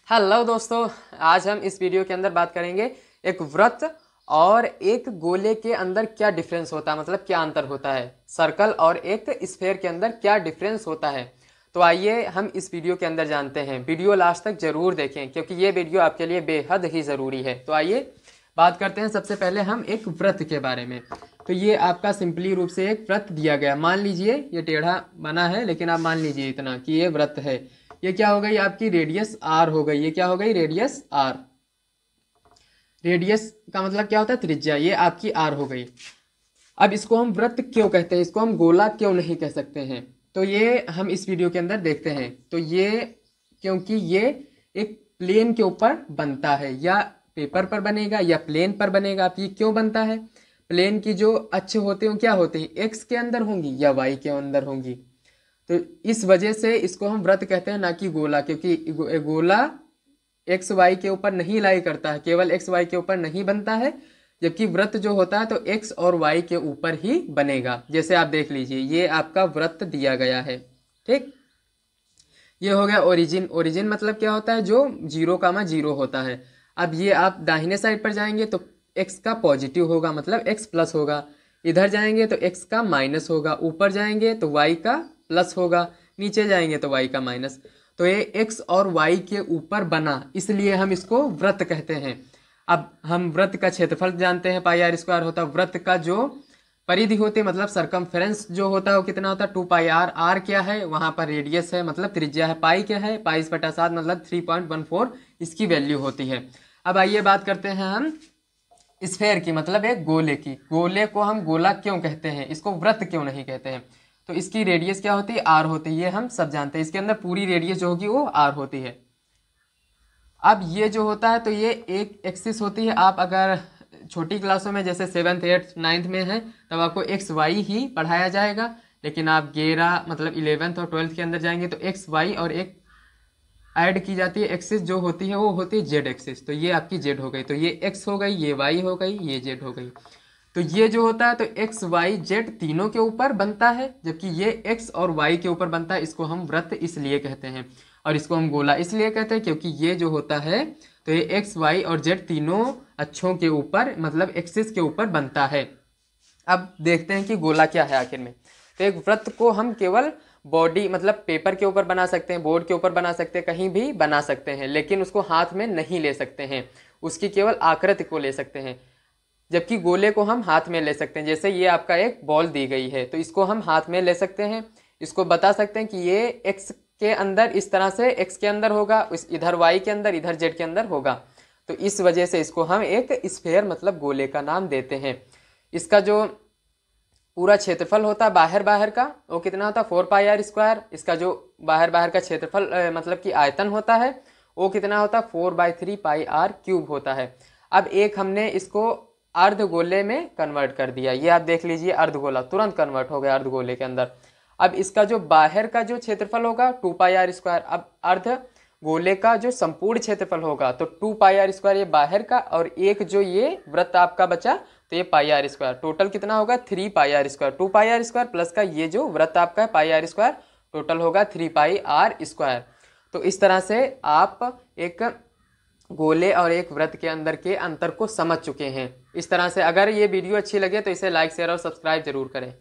Hello दोस्तों, आज हम इस वीडियो के अंदर बात करेंगे एक वृत्त और एक गोले के अंदर क्या डिफरेंस होता है, मतलब क्या अंतर होता है। सर्कल और एक स्फेयर के अंदर क्या डिफरेंस होता है। तो आइए हम इस वीडियो के अंदर जानते हैं। वीडियो लास्ट तक जरूर देखें क्योंकि ये वीडियो आपके लिए बेहद ही ज़रूरी है। तो आइए बात करते हैं। सबसे पहले हम एक वृत्त के बारे में। तो ये आपका सिंपली रूप से एक वृत्त दिया गया। मान लीजिए ये टेढ़ा बना है, लेकिन आप मान लीजिए इतना कि ये वृत्त है। ये क्या हो गई, आपकी रेडियस आर हो गई। ये क्या हो गई, रेडियस आर। रेडियस का मतलब क्या होता है, त्रिज्या। ये आपकी आर हो गई। अब इसको हम वृत्त क्यों कहते हैं, इसको हम गोला क्यों नहीं कह सकते हैं, तो ये हम इस वीडियो के अंदर देखते हैं। तो ये क्योंकि ये एक प्लेन के ऊपर बनता है, या पेपर पर बनेगा या प्लेन पर बनेगा। अब ये क्यों बनता है, प्लेन की जो अक्ष होते हैं क्या होते हैं, एक्स के अंदर होंगी या वाई के अंदर होंगी। तो इस वजह से इसको हम वृत्त कहते हैं, ना कि गोला। क्योंकि गोला एक्स वाई के ऊपर नहीं लाई करता है, केवल एक्स वाई के ऊपर नहीं बनता है। जबकि वृत्त जो होता है तो एक्स और वाई के ऊपर ही बनेगा। जैसे आप देख लीजिए, ये आपका वृत्त दिया गया है। ठीक, ये हो गया ओरिजिन। ओरिजिन मतलब क्या होता है, जो 0,0 होता है। अब ये आप दाहिने साइड पर जाएंगे तो एक्स का पॉजिटिव होगा, मतलब एक्स प्लस होगा। इधर जाएंगे तो एक्स का माइनस होगा। ऊपर जाएंगे तो वाई का प्लस होगा। नीचे जाएंगे तो वाई का माइनस। तो ये एक्स और वाई के ऊपर बना, इसलिए हम इसको वृत्त कहते हैं। अब हम वृत्त का क्षेत्रफल जानते हैं, पाई आर स्क्वायर होता है। वृत्त का जो परिधि होती है, मतलब सरकमफेरेंस जो होता है वो कितना होता है, 2 पाई आर। आर क्या है, वहां पर रेडियस है, मतलब त्रिज्या है। पाई क्या है, पाई/7 मतलब 3.14 इसकी वैल्यू होती है। अब आइए बात करते हैं हम स्फेयर की, मतलब एक गोले की। गोले को हम गोला क्यों कहते हैं, इसको वृत्त क्यों नहीं कहते हैं। तो इसकी रेडियस क्या होती है, आर होती है। ये हम सब जानते हैं। इसके अंदर पूरी रेडियस जो होगी वो आर होती है। अब ये जो होता है तो ये एक एक्सिस होती है। आप अगर छोटी क्लासों में जैसे 7th 8th 9th में है तब आपको एक्स वाई ही पढ़ाया जाएगा। लेकिन आप 11 मतलब 11th और 12th के अंदर जाएंगे तो एक्स वाई और एक ऐड की जाती है एक्सिस जो होती है वो होती है जेड एक्सिस। तो ये आपकी जेड हो गई, तो ये एक्स हो गई, ये वाई हो गई, ये जेड हो गई। तो ये जो होता है तो एक्स वाई जेड तीनों के ऊपर बनता है, जबकि ये एक्स और वाई के ऊपर बनता है। इसको हम वृत्त इसलिए कहते हैं, और इसको हम गोला इसलिए कहते हैं क्योंकि ये जो होता है तो ये एक्स वाई और जेड तीनों अक्षों के ऊपर, मतलब एक्सिस के ऊपर बनता है। अब देखते हैं कि गोला क्या है आखिर में। तो एक वृत्त को हम केवल बॉडी, मतलब पेपर के ऊपर बना सकते हैं, बोर्ड के ऊपर बना सकते हैं, कहीं भी बना सकते हैं, लेकिन उसको हाथ में नहीं ले सकते हैं। उसकी केवल आकृति को ले सकते हैं। जबकि गोले को हम हाथ में ले सकते हैं। जैसे ये आपका एक बॉल दी गई है तो इसको हम हाथ में ले सकते हैं। इसको बता सकते हैं कि ये एक्स के अंदर इस तरह से एक्स के अंदर होगा, इधर वाई के अंदर, इधर जेड के अंदर होगा। तो इस वजह से इसको हम एक स्फेयर मतलब गोले का नाम देते हैं। इसका जो पूरा क्षेत्रफल होता है बाहर बाहर का, वो कितना होता है, 4 पाई आर स्क्वायर। इसका जो बाहर बाहर का क्षेत्रफल मतलब कि आयतन होता है वो कितना होता है, 4/3 पाई आर क्यूब होता है। अब एक हमने इसको अर्धगोले में कन्वर्ट कर दिया। ये आप देख लीजिए, अर्धगोला तुरंत कन्वर्ट हो गया अर्धगोले के अंदर। अब इसका जो बाहर का जो क्षेत्रफल होगा 2 पाई आर स्क्वायर। अब अर्ध गोले का जो संपूर्ण क्षेत्रफल होगा तो 2 पाई आर स्क्वायर ये बाहर का, और एक जो ये वृत्त आपका बचा तो ये पाई आर स्क्वायर। टोटल कितना होगा, 3 pi r square. 2 pi r square plus का ये जो वृत्त आपका है पाई आर स्क्वायर, टोटल होगा 3 पाई आर स्क्वायर। तो इस तरह से आप एक गोले और एक वृत्त के अंदर के अंतर को समझ चुके हैं। इस तरह से अगर ये वीडियो अच्छी लगे तो इसे लाइक शेयर और सब्सक्राइब जरूर करें।